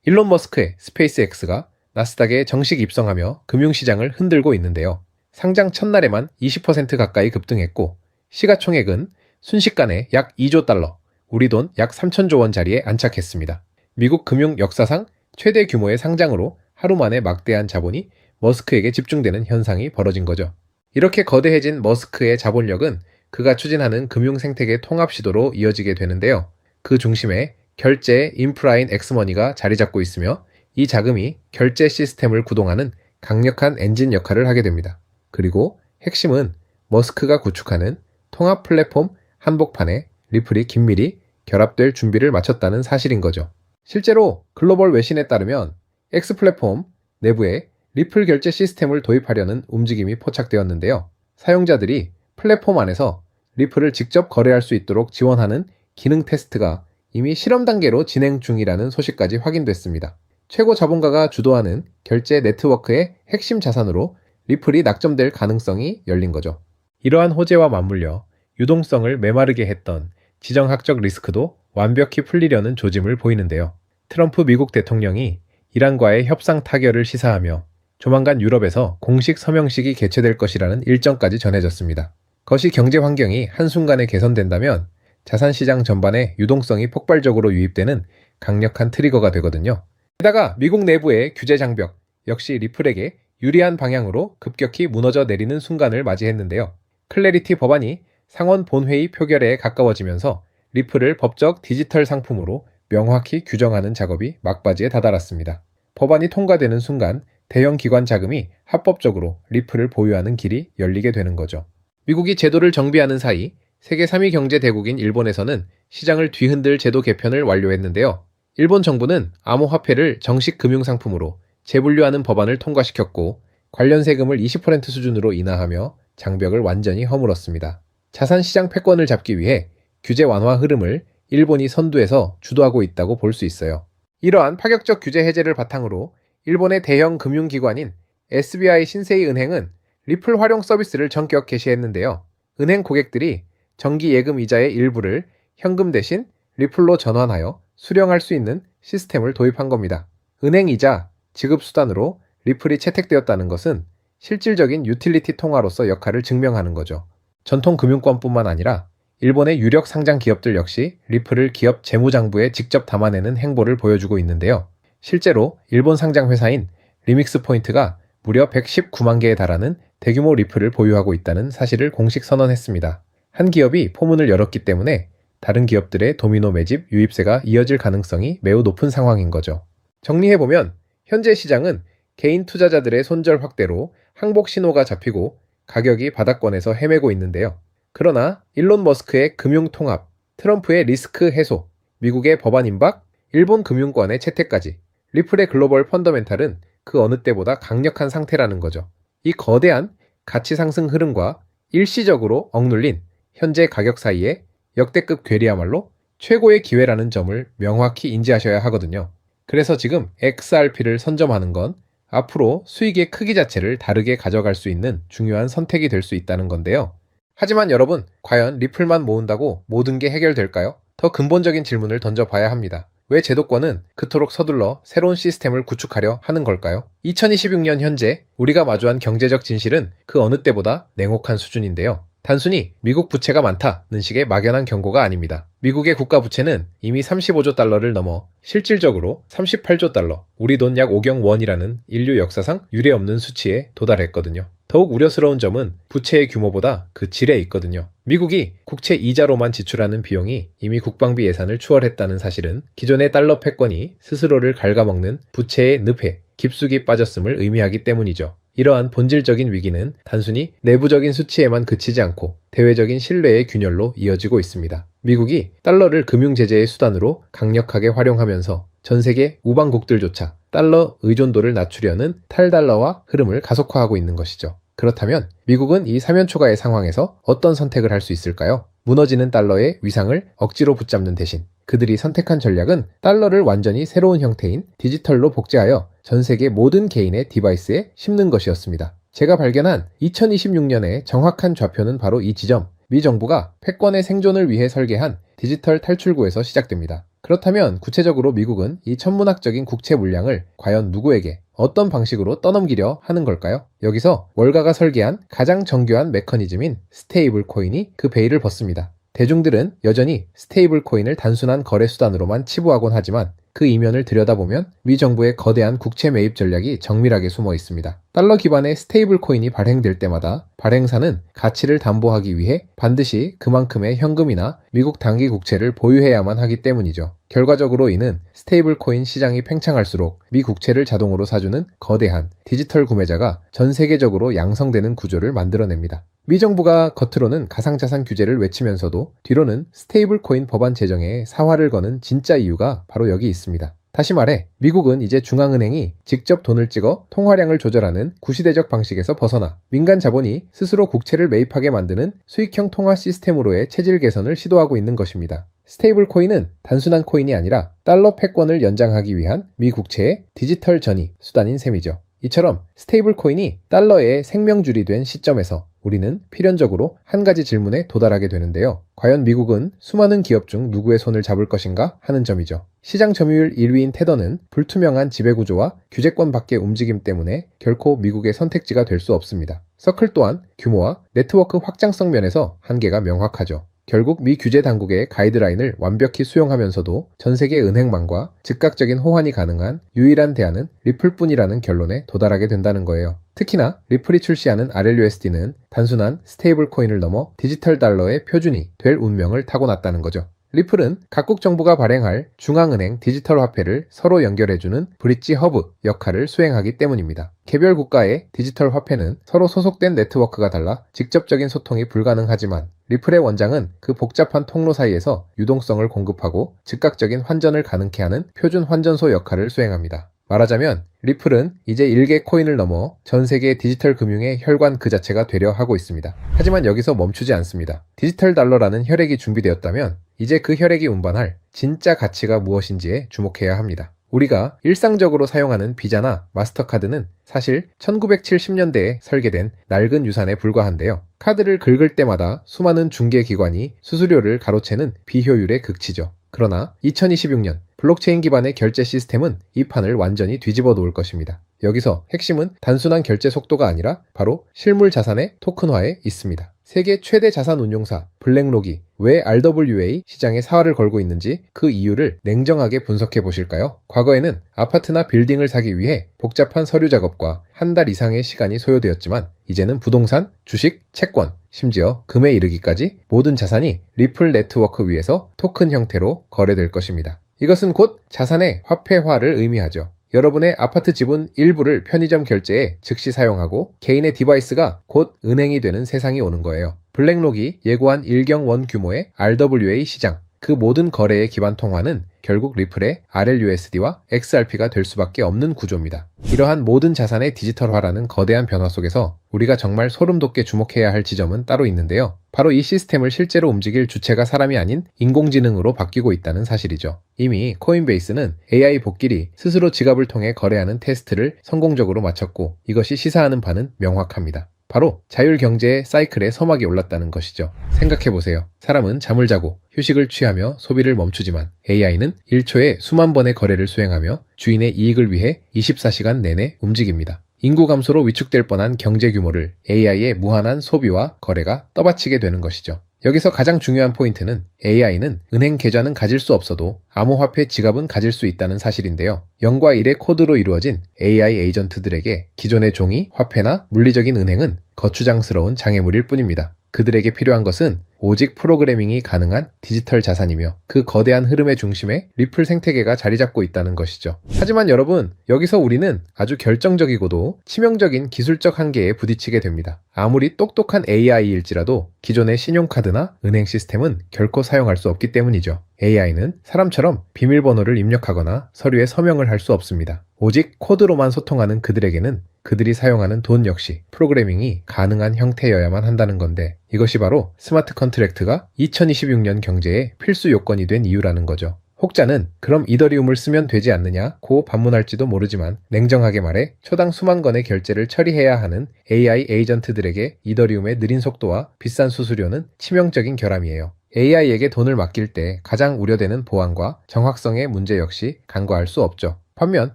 일론 머스크의 스페이스X가 나스닥에 정식 입성하며 금융시장을 흔들고 있는데요. 상장 첫날에만 20% 가까이 급등했고 시가총액은 순식간에 약 2조 달러, 우리 돈 약 3천조 원 자리에 안착했습니다. 미국 금융 역사상 최대 규모의 상장으로 하루 만에 막대한 자본이 머스크에게 집중되는 현상이 벌어진 거죠. 이렇게 거대해진 머스크의 자본력은 그가 추진하는 금융 생태계 통합 시도로 이어지게 되는데요. 그 중심에 결제 인프라인 엑스머니가 자리 잡고 있으며 이 자금이 결제 시스템을 구동하는 강력한 엔진 역할을 하게 됩니다. 그리고 핵심은 머스크가 구축하는 통합 플랫폼 한복판에 리플이 긴밀히 결합될 준비를 마쳤다는 사실인 거죠. 실제로 글로벌 외신에 따르면 X 플랫폼 내부에 리플 결제 시스템을 도입하려는 움직임이 포착되었는데요. 사용자들이 플랫폼 안에서 리플을 직접 거래할 수 있도록 지원하는 기능 테스트가 이미 실험 단계로 진행 중이라는 소식까지 확인됐습니다. 최고 자본가가 주도하는 결제 네트워크의 핵심 자산으로 리플이 낙점될 가능성이 열린 거죠. 이러한 호재와 맞물려 유동성을 메마르게 했던 지정학적 리스크도 완벽히 풀리려는 조짐을 보이는데요. 트럼프 미국 대통령이 이란과의 협상 타결을 시사하며 조만간 유럽에서 공식 서명식이 개최될 것이라는 일정까지 전해졌습니다. 거시 경제 환경이 한순간에 개선된다면 자산시장 전반에 유동성이 폭발적으로 유입되는 강력한 트리거가 되거든요. 게다가 미국 내부의 규제 장벽 역시 리플에게 유리한 방향으로 급격히 무너져 내리는 순간을 맞이했는데요. 클래리티 법안이 상원 본회의 표결에 가까워지면서 리플을 법적 디지털 상품으로 명확히 규정하는 작업이 막바지에 다다랐습니다. 법안이 통과되는 순간 대형 기관 자금이 합법적으로 리플을 보유하는 길이 열리게 되는 거죠. 미국이 제도를 정비하는 사이 세계 3위 경제 대국인 일본에서는 시장을 뒤흔들 제도 개편을 완료했는데요. 일본 정부는 암호화폐를 정식 금융상품으로 재분류하는 법안을 통과시켰고 관련 세금을 20% 수준으로 인하하며 장벽을 완전히 허물었습니다. 자산시장 패권을 잡기 위해 규제 완화 흐름을 일본이 선두에서 주도하고 있다고 볼 수 있어요. 이러한 파격적 규제 해제를 바탕으로 일본의 대형 금융기관인 SBI 신세이 은행은 리플 활용 서비스를 전격 개시했는데요. 은행 고객들이 정기 예금 이자의 일부를 현금 대신 리플로 전환하여 수령할 수 있는 시스템을 도입한 겁니다. 은행 이자 지급 수단으로 리플이 채택되었다는 것은 실질적인 유틸리티 통화로서 역할을 증명하는 거죠. 전통 금융권뿐만 아니라 일본의 유력 상장 기업들 역시 리플을 기업 재무장부에 직접 담아내는 행보를 보여주고 있는데요. 실제로 일본 상장 회사인 리믹스 포인트가 무려 119만 개에 달하는 대규모 리플을 보유하고 있다는 사실을 공식 선언했습니다. 한 기업이 포문을 열었기 때문에 다른 기업들의 도미노 매집, 유입세가 이어질 가능성이 매우 높은 상황인 거죠. 정리해보면 현재 시장은 개인 투자자들의 손절 확대로 항복 신호가 잡히고 가격이 바닥권에서 헤매고 있는데요. 그러나 일론 머스크의 금융통합, 트럼프의 리스크 해소, 미국의 법안 임박, 일본 금융권의 채택까지 리플의 글로벌 펀더멘탈은 그 어느 때보다 강력한 상태라는 거죠. 이 거대한 가치 상승 흐름과 일시적으로 억눌린 현재 가격 사이에 역대급 괴리야말로 최고의 기회라는 점을 명확히 인지하셔야 하거든요. 그래서 지금 XRP를 선점하는 건 앞으로 수익의 크기 자체를 다르게 가져갈 수 있는 중요한 선택이 될 수 있다는 건데요. 하지만 여러분, 과연 리플만 모은다고 모든 게 해결될까요? 더 근본적인 질문을 던져봐야 합니다. 왜 제도권은 그토록 서둘러 새로운 시스템을 구축하려 하는 걸까요? 2026년 현재 우리가 마주한 경제적 진실은 그 어느 때보다 냉혹한 수준인데요. 단순히 미국 부채가 많다는 식의 막연한 경고가 아닙니다. 미국의 국가 부채는 이미 35조 달러를 넘어 실질적으로 38조 달러, 우리 돈 약 5경 원이라는 인류 역사상 유례없는 수치에 도달했거든요. 더욱 우려스러운 점은 부채의 규모보다 그 질에 있거든요. 미국이 국채 이자로만 지출하는 비용이 이미 국방비 예산을 추월했다는 사실은 기존의 달러 패권이 스스로를 갉아먹는 부채의 늪에 깊숙이 빠졌음을 의미하기 때문이죠. 이러한 본질적인 위기는 단순히 내부적인 수치에만 그치지 않고 대외적인 신뢰의 균열로 이어지고 있습니다. 미국이 달러를 금융제재의 수단으로 강력하게 활용하면서 전 세계 우방국들조차 달러 의존도를 낮추려는 탈달러화 흐름을 가속화하고 있는 것이죠. 그렇다면 미국은 이 사면초가의 상황에서 어떤 선택을 할 수 있을까요? 무너지는 달러의 위상을 억지로 붙잡는 대신 그들이 선택한 전략은 달러를 완전히 새로운 형태인 디지털로 복제하여 전 세계 모든 개인의 디바이스에 심는 것이었습니다. 제가 발견한 2026년의 정확한 좌표는 바로 이 지점, 미 정부가 패권의 생존을 위해 설계한 디지털 탈출구에서 시작됩니다. 그렇다면 구체적으로 미국은 이 천문학적인 국채 물량을 과연 누구에게 어떤 방식으로 떠넘기려 하는 걸까요? 여기서 월가가 설계한 가장 정교한 메커니즘인 스테이블 코인이 그 베일을 벗습니다. 대중들은 여전히 스테이블 코인을 단순한 거래 수단으로만 치부하곤 하지만 그 이면을 들여다보면 미 정부의 거대한 국채 매입 전략이 정밀하게 숨어 있습니다. 달러 기반의 스테이블 코인이 발행될 때마다 발행사는 가치를 담보하기 위해 반드시 그만큼의 현금이나 미국 단기 국채를 보유해야만 하기 때문이죠. 결과적으로 이는 스테이블 코인 시장이 팽창할수록 미 국채를 자동으로 사주는 거대한 디지털 구매자가 전 세계적으로 양성되는 구조를 만들어냅니다. 미 정부가 겉으로는 가상자산 규제를 외치면서도 뒤로는 스테이블 코인 법안 제정에 사활을 거는 진짜 이유가 바로 여기 있습니다. 다시 말해 미국은 이제 중앙은행이 직접 돈을 찍어 통화량을 조절하는 구시대적 방식에서 벗어나 민간 자본이 스스로 국채를 매입하게 만드는 수익형 통화 시스템으로의 체질 개선을 시도하고 있는 것입니다. 스테이블 코인은 단순한 코인이 아니라 달러 패권을 연장하기 위한 미 국채의 디지털 전이 수단인 셈이죠. 이처럼 스테이블 코인이 달러의 생명줄이 된 시점에서 우리는 필연적으로 한 가지 질문에 도달하게 되는데요. 과연 미국은 수많은 기업 중 누구의 손을 잡을 것인가 하는 점이죠. 시장 점유율 1위인 테더는 불투명한 지배구조와 규제권 밖의 움직임 때문에 결코 미국의 선택지가 될 수 없습니다. 서클 또한 규모와 네트워크 확장성 면에서 한계가 명확하죠. 결국 미 규제 당국의 가이드라인을 완벽히 수용하면서도 전 세계 은행망과 즉각적인 호환이 가능한 유일한 대안은 리플뿐이라는 결론에 도달하게 된다는 거예요. 특히나 리플이 출시하는 RLUSD는 단순한 스테이블 코인을 넘어 디지털 달러의 표준이 될 운명을 타고났다는 거죠. 리플은 각국 정부가 발행할 중앙은행 디지털 화폐를 서로 연결해주는 브릿지 허브 역할을 수행하기 때문입니다. 개별 국가의 디지털 화폐는 서로 소속된 네트워크가 달라 직접적인 소통이 불가능하지만 리플의 원장은 그 복잡한 통로 사이에서 유동성을 공급하고 즉각적인 환전을 가능케 하는 표준 환전소 역할을 수행합니다. 말하자면 리플은 이제 일개 코인을 넘어 전 세계 디지털 금융의 혈관 그 자체가 되려 하고 있습니다. 하지만 여기서 멈추지 않습니다. 디지털 달러라는 혈액이 준비되었다면 이제 그 혈액이 운반할 진짜 가치가 무엇인지에 주목해야 합니다. 우리가 일상적으로 사용하는 비자나 마스터카드는 사실 1970년대에 설계된 낡은 유산에 불과한데요. 카드를 긁을 때마다 수많은 중개기관이 수수료를 가로채는 비효율의 극치죠. 그러나 2026년 블록체인 기반의 결제 시스템은 이 판을 완전히 뒤집어 놓을 것입니다. 여기서 핵심은 단순한 결제 속도가 아니라 바로 실물 자산의 토큰화에 있습니다. 세계 최대 자산 운용사 블랙록이 왜 RWA 시장에 사활을 걸고 있는지 그 이유를 냉정하게 분석해 보실까요? 과거에는 아파트나 빌딩을 사기 위해 복잡한 서류 작업과 한 달 이상의 시간이 소요되었지만 이제는 부동산, 주식, 채권, 심지어 금에 이르기까지 모든 자산이 리플 네트워크 위에서 토큰 형태로 거래될 것입니다. 이것은 곧 자산의 화폐화를 의미하죠. 여러분의 아파트 지분 일부를 편의점 결제에 즉시 사용하고 개인의 디바이스가 곧 은행이 되는 세상이 오는 거예요. 블랙록이 예고한 일경원 규모의 RWA 시장, 그 모든 거래의 기반 통화는 결국 리플의 RLUSD와 XRP가 될 수밖에 없는 구조입니다. 이러한 모든 자산의 디지털화라는 거대한 변화 속에서 우리가 정말 소름 돋게 주목해야 할 지점은 따로 있는데요. 바로 이 시스템을 실제로 움직일 주체가 사람이 아닌 인공지능으로 바뀌고 있다는 사실이죠. 이미 코인베이스는 AI 복길이 스스로 지갑을 통해 거래하는 테스트를 성공적으로 마쳤고 이것이 시사하는 바는 명확합니다. 바로 자율경제의 사이클에 서막이 올랐다는 것이죠. 생각해보세요. 사람은 잠을 자고 휴식을 취하며 소비를 멈추지만 AI는 1초에 수만 번의 거래를 수행하며 주인의 이익을 위해 24시간 내내 움직입니다. 인구 감소로 위축될 뻔한 경제 규모를 AI의 무한한 소비와 거래가 떠받치게 되는 것이죠. 여기서 가장 중요한 포인트는 AI는 은행 계좌는 가질 수 없어도 암호화폐 지갑은 가질 수 있다는 사실인데요. 0과 1의 코드로 이루어진 AI 에이전트들에게 기존의 종이, 화폐나 물리적인 은행은 거추장스러운 장애물일 뿐입니다. 그들에게 필요한 것은 오직 프로그래밍이 가능한 디지털 자산이며 그 거대한 흐름의 중심에 리플 생태계가 자리 잡고 있다는 것이죠. 하지만 여러분, 여기서 우리는 아주 결정적이고도 치명적인 기술적 한계에 부딪히게 됩니다. 아무리 똑똑한 AI일지라도 기존의 신용카드나 은행 시스템은 결코 사용할 수 없기 때문이죠. AI는 사람처럼 비밀번호를 입력하거나 서류에 서명을 할 수 없습니다. 오직 코드로만 소통하는 그들에게는 그들이 사용하는 돈 역시 프로그래밍이 가능한 형태여야만 한다는 건데 이것이 바로 스마트 컨트랙트가 2026년 경제의 필수 요건이 된 이유라는 거죠. 혹자는 그럼 이더리움을 쓰면 되지 않느냐고 반문할지도 모르지만 냉정하게 말해 초당 수만 건의 결제를 처리해야 하는 AI 에이전트들에게 이더리움의 느린 속도와 비싼 수수료는 치명적인 결함이에요. AI에게 돈을 맡길 때 가장 우려되는 보안과 정확성의 문제 역시 간과할 수 없죠. 반면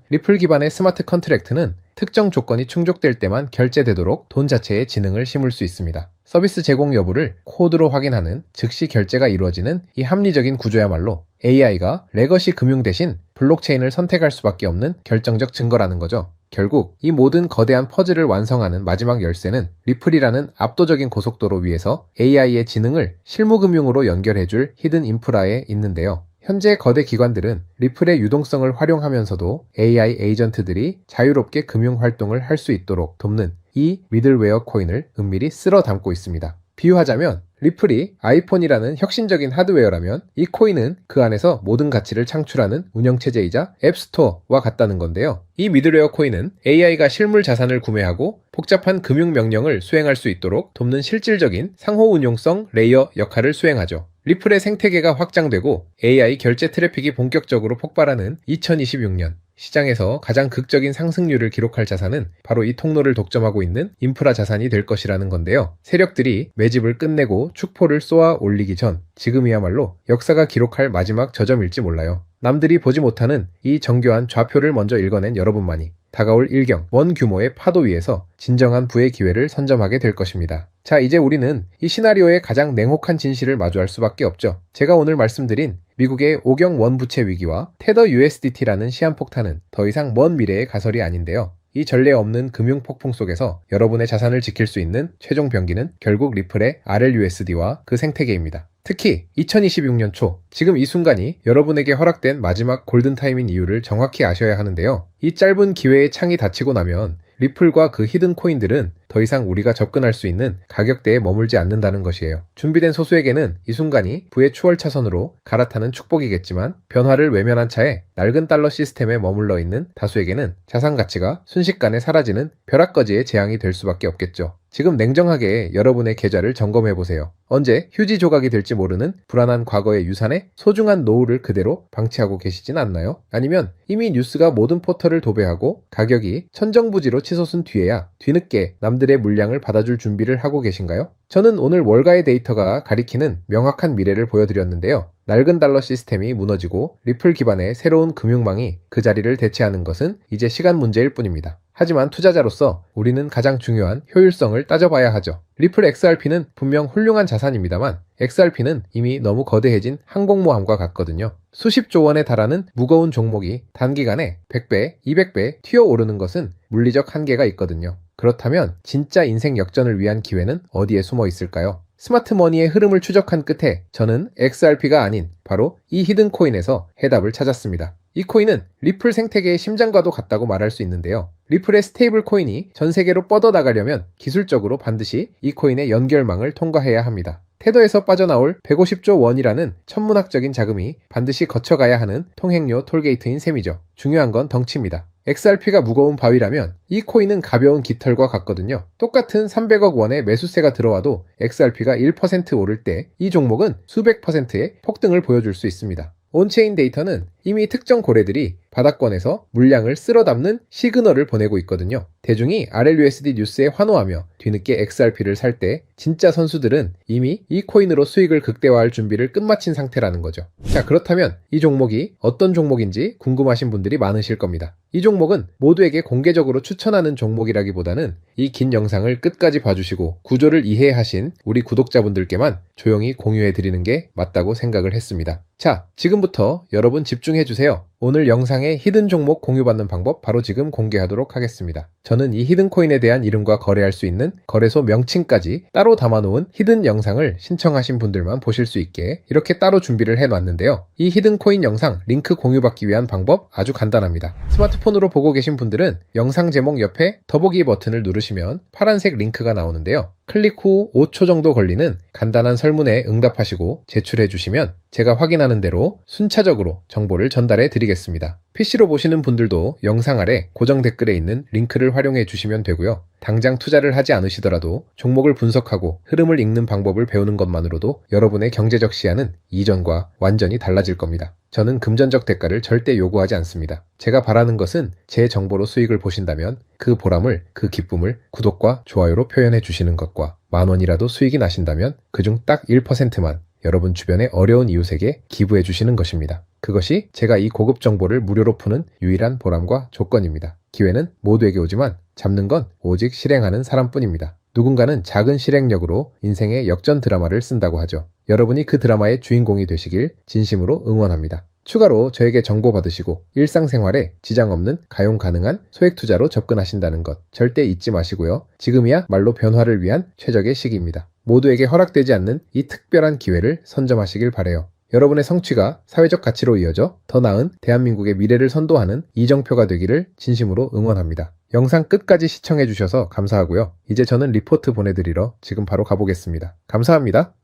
리플 기반의 스마트 컨트랙트는 특정 조건이 충족될 때만 결제되도록 돈 자체에 지능을 심을 수 있습니다. 서비스 제공 여부를 코드로 확인하는 즉시 결제가 이루어지는 이 합리적인 구조야말로 AI가 레거시 금융 대신 블록체인을 선택할 수밖에 없는 결정적 증거라는 거죠. 결국 이 모든 거대한 퍼즐을 완성하는 마지막 열쇠는 리플이라는 압도적인 고속도로 위에서 AI의 지능을 실무금융으로 연결해줄 히든 인프라에 있는데요. 현재 거대 기관들은 리플의 유동성을 활용하면서도 AI 에이전트들이 자유롭게 금융 활동을 할 수 있도록 돕는 이 미들웨어 코인을 은밀히 쓸어 담고 있습니다. 비유하자면 리플이 아이폰이라는 혁신적인 하드웨어라면 이 코인은 그 안에서 모든 가치를 창출하는 운영체제이자 앱스토어와 같다는 건데요. 이 미들웨어 코인은 AI가 실물 자산을 구매하고 복잡한 금융 명령을 수행할 수 있도록 돕는 실질적인 상호 운용성 레이어 역할을 수행하죠. 리플의 생태계가 확장되고 AI 결제 트래픽이 본격적으로 폭발하는 2026년 시장에서 가장 극적인 상승률을 기록할 자산은 바로 이 통로를 독점하고 있는 인프라 자산이 될 것이라는 건데요. 세력들이 매집을 끝내고 축포를 쏘아 올리기 전 지금이야말로 역사가 기록할 마지막 저점일지 몰라요. 남들이 보지 못하는 이 정교한 좌표를 먼저 읽어낸 여러분만이 다가올 일경 원 규모의 파도 위에서 진정한 부의 기회를 선점하게 될 것입니다. 자, 이제 우리는 이 시나리오의 가장 냉혹한 진실을 마주할 수밖에 없죠. 제가 오늘 말씀드린 미국의 5경 원부채 위기와 테더 USDT라는 시한폭탄은 더 이상 먼 미래의 가설이 아닌데요. 이 전례 없는 금융 폭풍 속에서 여러분의 자산을 지킬 수 있는 최종 병기는 결국 리플의 RLUSD와 그 생태계입니다. 특히 2026년 초, 지금 이 순간이 여러분에게 허락된 마지막 골든타임인 이유를 정확히 아셔야 하는데요. 이 짧은 기회의 창이 닫히고 나면 리플과 그 히든 코인들은 더 이상 우리가 접근할 수 있는 가격대에 머물지 않는다는 것이에요. 준비된 소수에게는 이 순간이 부의 추월 차선으로 갈아타는 축복이겠지만 변화를 외면한 차에 낡은 달러 시스템에 머물러 있는 다수에게는 자산 가치가 순식간에 사라지는 벼락거지의 재앙이 될 수밖에 없겠죠. 지금 냉정하게 여러분의 계좌를 점검해보세요. 언제 휴지 조각이 될지 모르는 불안한 과거의 유산에 소중한 노후를 그대로 방치하고 계시진 않나요? 아니면 이미 뉴스가 모든 포털을 도배하고 가격이 천정부지로 치솟은 뒤에야 뒤늦게 남들의 물량을 받아줄 준비를 하고 계신가요? 저는 오늘 월가의 데이터가 가리키는 명확한 미래를 보여드렸는데요. 낡은 달러 시스템이 무너지고 리플 기반의 새로운 금융망이 그 자리를 대체하는 것은 이제 시간 문제일 뿐입니다. 하지만 투자자로서 우리는 가장 중요한 효율성을 따져봐야 하죠. 리플 XRP는 분명 훌륭한 자산입니다만 XRP는 이미 너무 거대해진 항공모함과 같거든요. 수십조 원에 달하는 무거운 종목이 단기간에 100배, 200배 튀어오르는 것은 물리적 한계가 있거든요. 그렇다면 진짜 인생 역전을 위한 기회는 어디에 숨어 있을까요? 스마트머니의 흐름을 추적한 끝에 저는 XRP가 아닌 바로 이 히든 코인에서 해답을 찾았습니다. 이 코인은 리플 생태계의 심장과도 같다고 말할 수 있는데요. 리플의 스테이블 코인이 전 세계로 뻗어나가려면 기술적으로 반드시 이 코인의 연결망을 통과해야 합니다. 테더에서 빠져나올 150조 원이라는 천문학적인 자금이 반드시 거쳐가야 하는 통행료 톨게이트인 셈이죠. 중요한 건 덩치입니다. XRP가 무거운 바위라면 이 코인은 가벼운 깃털과 같거든요. 똑같은 300억 원의 매수세가 들어와도 XRP가 1% 오를 때 이 종목은 수백 %의 폭등을 보여줄 수 있습니다. 온체인 데이터는 이미 특정 고래들이 바닥권에서 물량을 쓸어 담는 시그널을 보내고 있거든요. 대중이 RLUSD 뉴스에 환호하며 뒤늦게 XRP를 살 때 진짜 선수들은 이미 이 코인으로 수익을 극대화할 준비를 끝마친 상태라는 거죠. 자, 그렇다면 이 종목이 어떤 종목인지 궁금하신 분들이 많으실 겁니다. 이 종목은 모두에게 공개적으로 추천하는 종목이라기보다는 이 긴 영상을 끝까지 봐주시고 구조를 이해하신 우리 구독자분들께만 조용히 공유해드리는 게 맞다고 생각을 했습니다. 자, 지금부터 여러분 집중해주세요. 오늘 영상의 히든 종목 공유받는 방법 바로 지금 공개하도록 하겠습니다. 저는 이 히든 코인에 대한 이름과 거래할 수 있는 거래소 명칭까지 따로 담아놓은 히든 영상을 신청하신 분들만 보실 수 있게 이렇게 따로 준비를 해놨는데요. 이 히든 코인 영상 링크 공유받기 위한 방법 아주 간단합니다. 스마트폰으로 보고 계신 분들은 영상 제목 옆에 더보기 버튼을 누르시면 파란색 링크가 나오는데요. 클릭 후 5초 정도 걸리는 간단한 설문에 응답하시고 제출해 주시면 제가 확인하는 대로 순차적으로 정보를 전달해 드리겠습니다. PC로 보시는 분들도 영상 아래 고정 댓글에 있는 링크를 활용해 주시면 되고요. 당장 투자를 하지 않으시더라도 종목을 분석하고 흐름을 읽는 방법을 배우는 것만으로도 여러분의 경제적 시야는 이전과 완전히 달라질 겁니다. 저는 금전적 대가를 절대 요구하지 않습니다. 제가 바라는 것은 제 정보로 수익을 보신다면 그 보람을, 그 기쁨을 구독과 좋아요로 표현해 주시는 것과 10,000원이라도 수익이 나신다면 그중 딱 1%만 여러분 주변의 어려운 이웃에게 기부해 주시는 것입니다. 그것이 제가 이 고급 정보를 무료로 푸는 유일한 보람과 조건입니다. 기회는 모두에게 오지만 잡는 건 오직 실행하는 사람뿐입니다. 누군가는 작은 실행력으로 인생의 역전 드라마를 쓴다고 하죠. 여러분이 그 드라마의 주인공이 되시길 진심으로 응원합니다. 추가로 저에게 정보 받으시고 일상생활에 지장 없는 가용 가능한 소액 투자로 접근하신다는 것 절대 잊지 마시고요. 지금이야 말로 변화를 위한 최적의 시기입니다. 모두에게 허락되지 않는 이 특별한 기회를 선점하시길 바라요. 여러분의 성취가 사회적 가치로 이어져 더 나은 대한민국의 미래를 선도하는 이정표가 되기를 진심으로 응원합니다. 영상 끝까지 시청해주셔서 감사하고요. 이제 저는 리포트 보내드리러 지금 바로 가보겠습니다. 감사합니다.